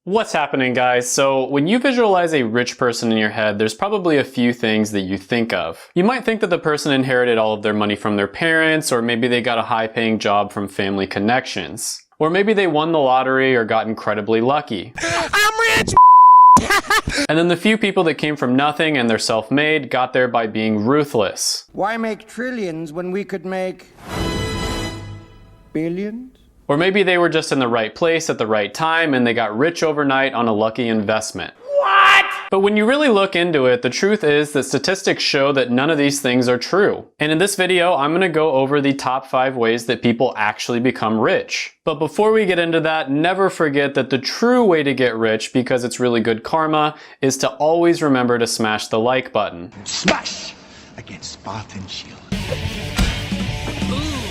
What's happening, guys? So when you visualize a rich person in your head, there's probably a few things that you think of. You might think that the person inherited all of their money from their parents, or maybe they got a high-paying job from family connections. Or maybe they won the lottery or got incredibly lucky. I'm rich! And then the few people that came from nothing and they're self-made got there by being ruthless. Why make trillions when we could make billions? Or maybe they were just in the right place at the right time and they got rich overnight on a lucky investment. What? But when you really look into it, the truth is that statistics show that none of these things are true. And in this video, I'm gonna go over the top 5 ways that people actually become rich. But before we get into that, never forget that the true way to get rich, because it's really good karma, is to always remember to smash the like button. Smash against Spartan Shield.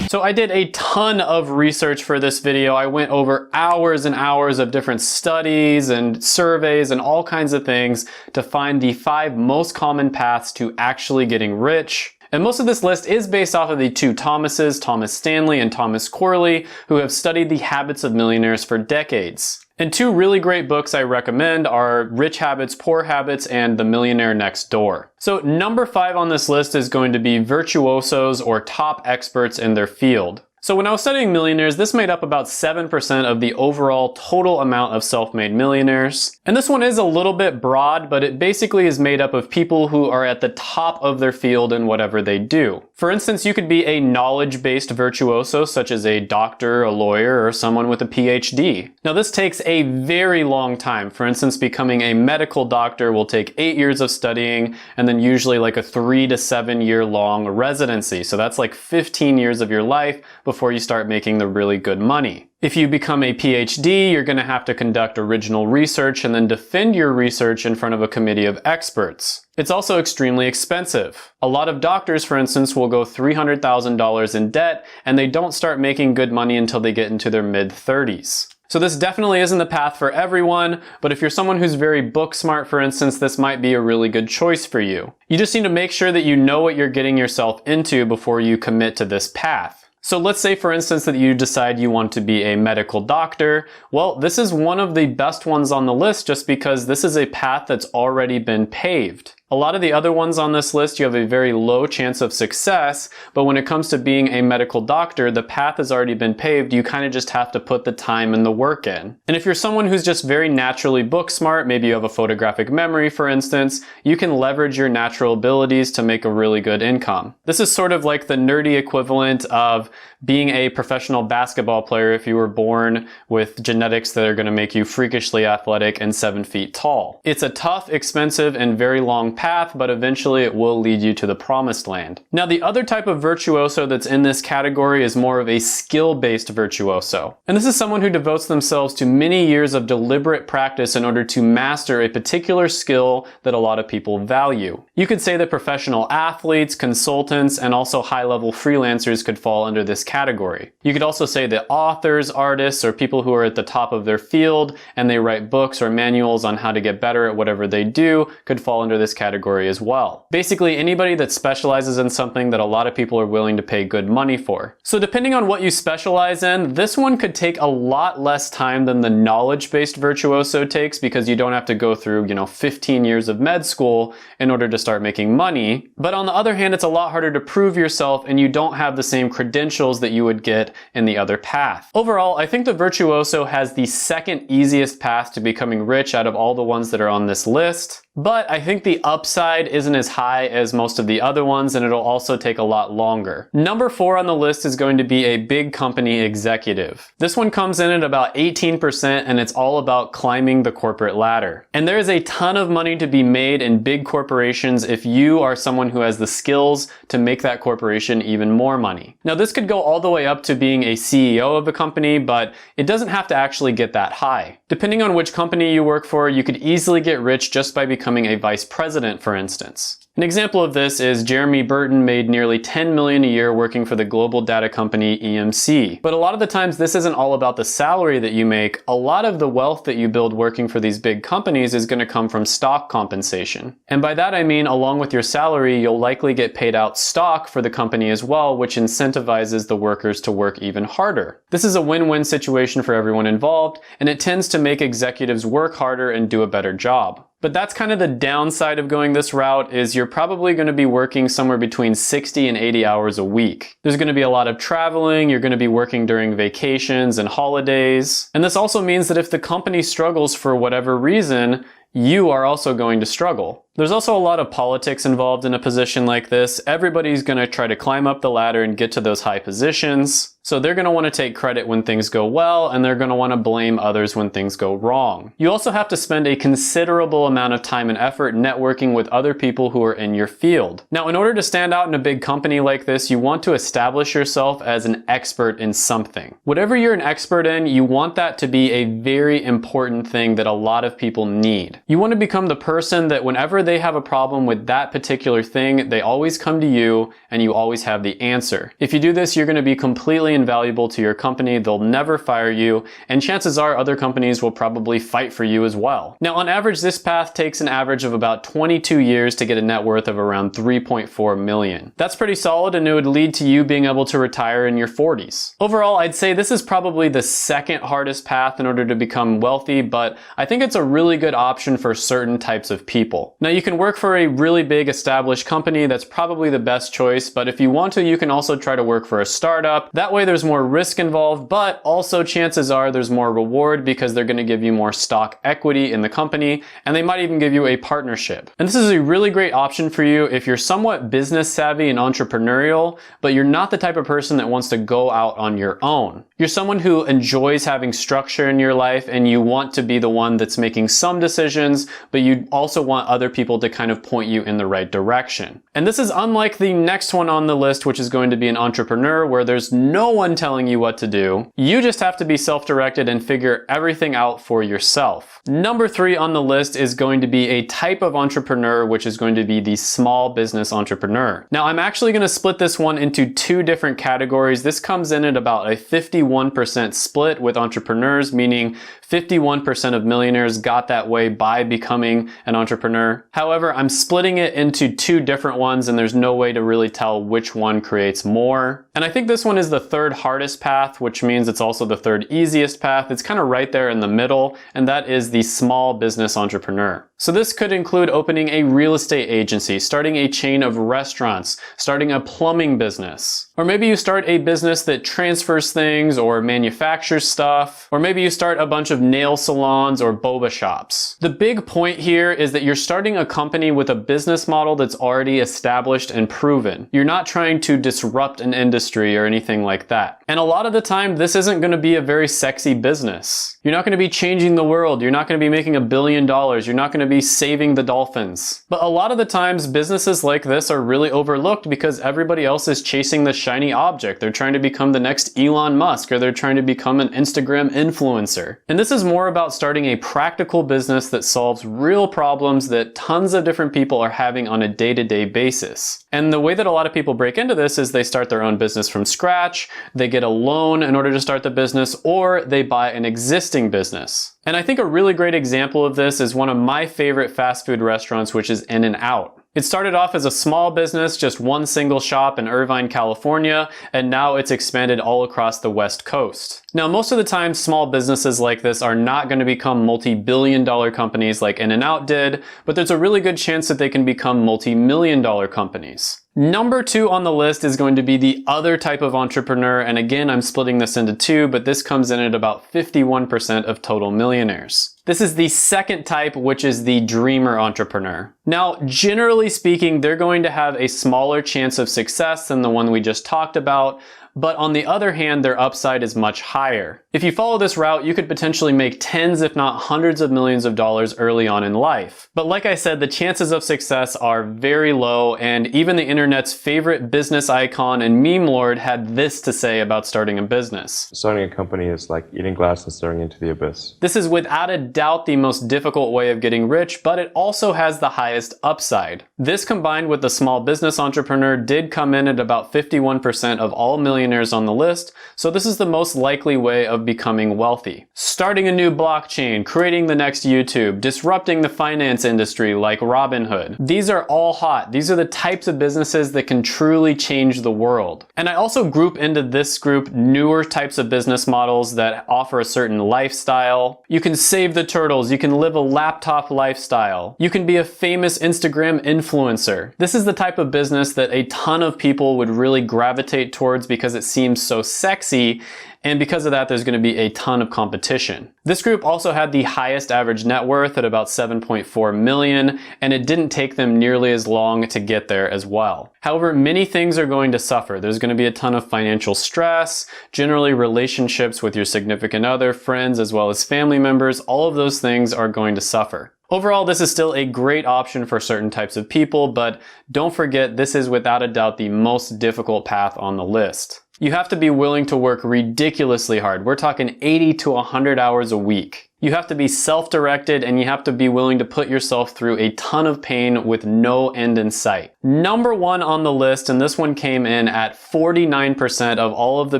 So I did a ton of research for this video. I went over hours and hours of different studies and surveys and all kinds of things to find the 5 most common paths to actually getting rich. And most of this list is based off of the 2 Thomases, Thomas Stanley and Thomas Corley, who have studied the habits of millionaires for decades. And 2 really great books I recommend are Rich Habits, Poor Habits, and The Millionaire Next Door. So number 5 on this list is going to be virtuosos, or top experts in their field. So when I was studying millionaires, this made up about 7% of the overall total amount of self-made millionaires. And this one is a little bit broad, but it basically is made up of people who are at the top of their field in whatever they do. For instance, you could be a knowledge-based virtuoso, such as a doctor, a lawyer, or someone with a PhD. Now this takes a very long time. For instance, becoming a medical doctor will take 8 years of studying, and then usually like a 3 to 7 year long residency. So that's like 15 years of your life before you start making the really good money. If you become a PhD, you're going to have to conduct original research and then defend your research in front of a committee of experts. It's also extremely expensive. A lot of doctors, for instance, will go $300,000 in debt, and they don't start making good money until they get into their mid-30s. So this definitely isn't the path for everyone, but if you're someone who's very book smart, for instance, this might be a really good choice for you. You just need to make sure that you know what you're getting yourself into before you commit to this path. So let's say, for instance, that you decide you want to be a medical doctor. Well, this is one of the best ones on the list just because this is a path that's already been paved. A lot of the other ones on this list, you have a very low chance of success, but when it comes to being a medical doctor, the path has already been paved. You kind of just have to put the time and the work in. And if you're someone who's just very naturally book smart, maybe you have a photographic memory, for instance, you can leverage your natural abilities to make a really good income. This is sort of like the nerdy equivalent of being a professional basketball player if you were born with genetics that are going to make you freakishly athletic and 7 feet tall. It's a tough, expensive, and very long path, but eventually it will lead you to the promised land. Now, the other type of virtuoso that's in this category is more of a skill-based virtuoso. And this is someone who devotes themselves to many years of deliberate practice in order to master a particular skill that a lot of people value. You could say that professional athletes, consultants, and also high-level freelancers could fall under this category. You could also say that authors, artists, or people who are at the top of their field and they write books or manuals on how to get better at whatever they do could fall under this category as well. Basically, anybody that specializes in something that a lot of people are willing to pay good money for. So depending on what you specialize in, this one could take a lot less time than the knowledge-based virtuoso takes because you don't have to go through, 15 years of med school in order to start making money. But on the other hand, it's a lot harder to prove yourself and you don't have the same credentials that you would get in the other path. Overall, I think the virtuoso has the second easiest path to becoming rich out of all the ones that are on this list. But I think the upside isn't as high as most of the other ones, and it'll also take a lot longer. Number 4 on the list is going to be a big company executive. This one comes in at about 18%, and it's all about climbing the corporate ladder. And there is a ton of money to be made in big corporations if you are someone who has the skills to make that corporation even more money. Now, this could go all the way up to being a CEO of a company, but it doesn't have to actually get that high. Depending on which company you work for, you could easily get rich just by becoming a vice president president, for instance. An example of this is Jeremy Burton made nearly $10 million a year working for the global data company EMC. But a lot of the times this isn't all about the salary that you make. A lot of the wealth that you build working for these big companies is going to come from stock compensation. And by that I mean, along with your salary, you'll likely get paid out stock for the company as well, which incentivizes the workers to work even harder. This is a win-win situation for everyone involved, and it tends to make executives work harder and do a better job. But that's kind of the downside of going this route, is you're probably going to be working somewhere between 60 and 80 hours a week. There's going to be a lot of traveling, you're going to be working during vacations and holidays. And this also means that if the company struggles for whatever reason, you are also going to struggle. There's also a lot of politics involved in a position like this. Everybody's going to try to climb up the ladder and get to those high positions. So they're going to want to take credit when things go well, and they're going to want to blame others when things go wrong. You also have to spend a considerable amount of time and effort networking with other people who are in your field. Now, in order to stand out in a big company like this, you want to establish yourself as an expert in something. Whatever you're an expert in, you want that to be a very important thing that a lot of people need. You want to become the person that whenever they have a problem with that particular thing, they always come to you and you always have the answer. If you do this, you're going to be completely invaluable to your company. They'll never fire you, and chances are other companies will probably fight for you as well. Now, on average, this path takes an average of about 22 years to get a net worth of around 3.4 million. That's pretty solid, and it would lead to you being able to retire in your 40s. Overall, I'd say this is probably the second hardest path in order to become wealthy, but I think it's a really good option for certain types of people. Now, you can work for a really big established company. That's probably the best choice, but if you want to, you can also try to work for a startup. That way there's more risk involved, but also chances are there's more reward because they're going to give you more stock equity in the company, and they might even give you a partnership. And this is a really great option for you if you're somewhat business savvy and entrepreneurial, but you're not the type of person that wants to go out on your own. You're someone who enjoys having structure in your life, and you want to be the one that's making some decisions, but you also want other people to kind of point you in the right direction. And this is unlike the next one on the list, which is going to be an entrepreneur, where there's no one telling you what to do. You just have to be self-directed and figure everything out for yourself. Number 3 on the list is going to be a type of entrepreneur, which is going to be the small business entrepreneur. Now, I'm actually going to split this one into 2 different categories. This comes in at about a 51% split with entrepreneurs, meaning 51% of millionaires got that way by becoming an entrepreneur. However, I'm splitting it into 2 different ones, and there's no way to really tell which one creates more. And I think this one is the third hardest path, which means it's also the third easiest path. It's kind of right there in the middle, and that is the small business entrepreneur. So this could include opening a real estate agency, starting a chain of restaurants, starting a plumbing business. Or maybe you start a business that transfers things or manufactures stuff. Or maybe you start a bunch of nail salons or boba shops. The big point here is that you're starting a company with a business model that's already established and proven. You're not trying to disrupt an industry or anything like that. And a lot of the time, this isn't going to be a very sexy business. You're not going to be changing the world. You're not going to be making $1 billion. You're not going to be saving the dolphins. But a lot of the times, businesses like this are really overlooked because everybody else is chasing the shiny object. They're trying to become the next Elon Musk, or they're trying to become an Instagram influencer. And this is more about starting a practical business that solves real problems that tons of different people are having on a day-to-day basis. And the way that a lot of people break into this is they start their own business from scratch, they get a loan in order to start the business, or they buy an existing business. And I think a really great example of this is one of my favorite fast food restaurants, which is In-N-Out. It started off as a small business, just one single shop in Irvine, California, and now it's expanded all across the West Coast. Now, most of the time, small businesses like this are not going to become multi-billion-dollar companies like In-N-Out did, but there's a really good chance that they can become multi-million-dollar companies. Number 2 on the list is going to be the other type of entrepreneur, and again, I'm splitting this into 2, but this comes in at about 51% of total millionaires. This is the second type, which is the dreamer entrepreneur. Now, generally speaking, they're going to have a smaller chance of success than the one we just talked about, but on the other hand, their upside is much higher. If you follow this route, you could potentially make tens if not hundreds of millions of dollars early on in life. But like I said, the chances of success are very low, and even the internet's favorite business icon and meme lord had this to say about starting a business. Starting a company is like eating glass and staring into the abyss. This is without a doubt the most difficult way of getting rich, but it also has the highest upside. This combined with the small business entrepreneur did come in at about 51% of all millionaires on the list, so this is the most likely way of becoming wealthy. Starting a new blockchain, creating the next YouTube, disrupting the finance industry like Robinhood. These are all hot. These are the types of businesses that can truly change the world. And I also group into this group newer types of business models that offer a certain lifestyle. You can save the turtles, you can live a laptop lifestyle. You can be a famous Instagram influencer. This is the type of business that a ton of people would really gravitate towards because it seems so sexy, and because of that, there's going to be a ton of competition. This group also had the highest average net worth at about 7.4 million, and it didn't take them nearly as long to get there as well. However, many things are going to suffer. There's going to be a ton of financial stress, generally relationships with your significant other, friends, as well as family members. All of those things are going to suffer. Overall, this is still a great option for certain types of people, but don't forget, this is without a doubt the most difficult path on the list. You have to be willing to work ridiculously hard. We're talking 80 to 100 hours a week. You have to be self-directed, and you have to be willing to put yourself through a ton of pain with no end in sight. Number one on the list, and this one came in at 49% of all of the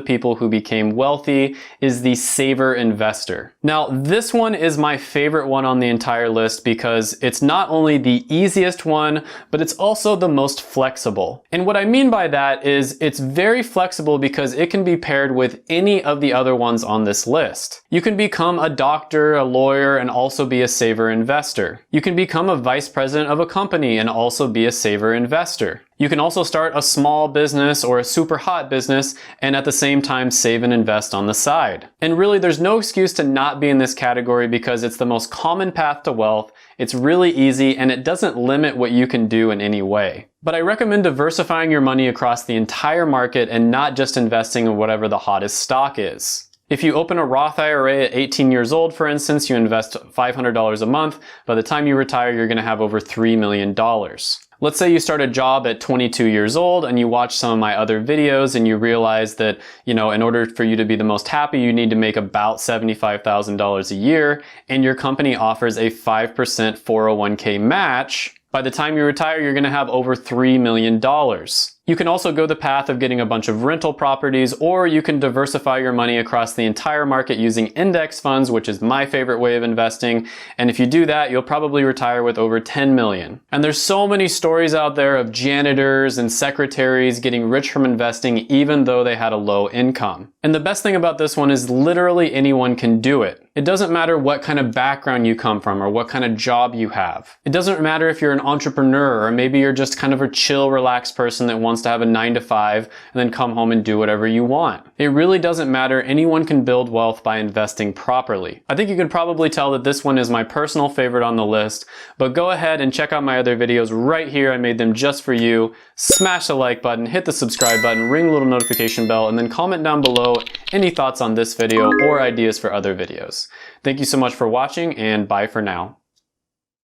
people who became wealthy, is the saver investor. Now, this one is my favorite one on the entire list because it's not only the easiest one, but it's also the most flexible. And what I mean by that is it's very flexible because it can be paired with any of the other ones on this list. You can become a doctor, a lawyer, and also be a saver investor. You can become a vice president of a company and also be a saver investor. You can also start a small business or a super hot business and at the same time save and invest on the side. And really, there's no excuse to not be in this category because it's the most common path to wealth, it's really easy, and it doesn't limit what you can do in any way. But I recommend diversifying your money across the entire market and not just investing in whatever the hottest stock is. If you open a Roth IRA at 18 years old, for instance, you invest $500 a month. By the time you retire, you're going to have over $3 million. Let's say you start a job at 22 years old and you watch some of my other videos and you realize that, in order for you to be the most happy, you need to make about $75,000 a year, and your company offers a 5% 401k match. By the time you retire, you're going to have over $3 million. You can also go the path of getting a bunch of rental properties, or you can diversify your money across the entire market using index funds, which is my favorite way of investing. And if you do that, you'll probably retire with over 10 million. And there's so many stories out there of janitors and secretaries getting rich from investing even though they had a low income. And the best thing about this one is literally anyone can do it. It doesn't matter what kind of background you come from or what kind of job you have. It doesn't matter if you're an entrepreneur or maybe you're just kind of a chill, relaxed person that wants to have a 9-to-5 and then come home and do whatever you want. It really doesn't matter. Anyone can build wealth by investing properly. I think you can probably tell that this one is my personal favorite on the list, but go ahead and check out my other videos right here. I made them just for you. Smash the like button, hit the subscribe button, ring the little notification bell, and then comment down below any thoughts on this video or ideas for other videos. Thank you so much for watching, and bye for now.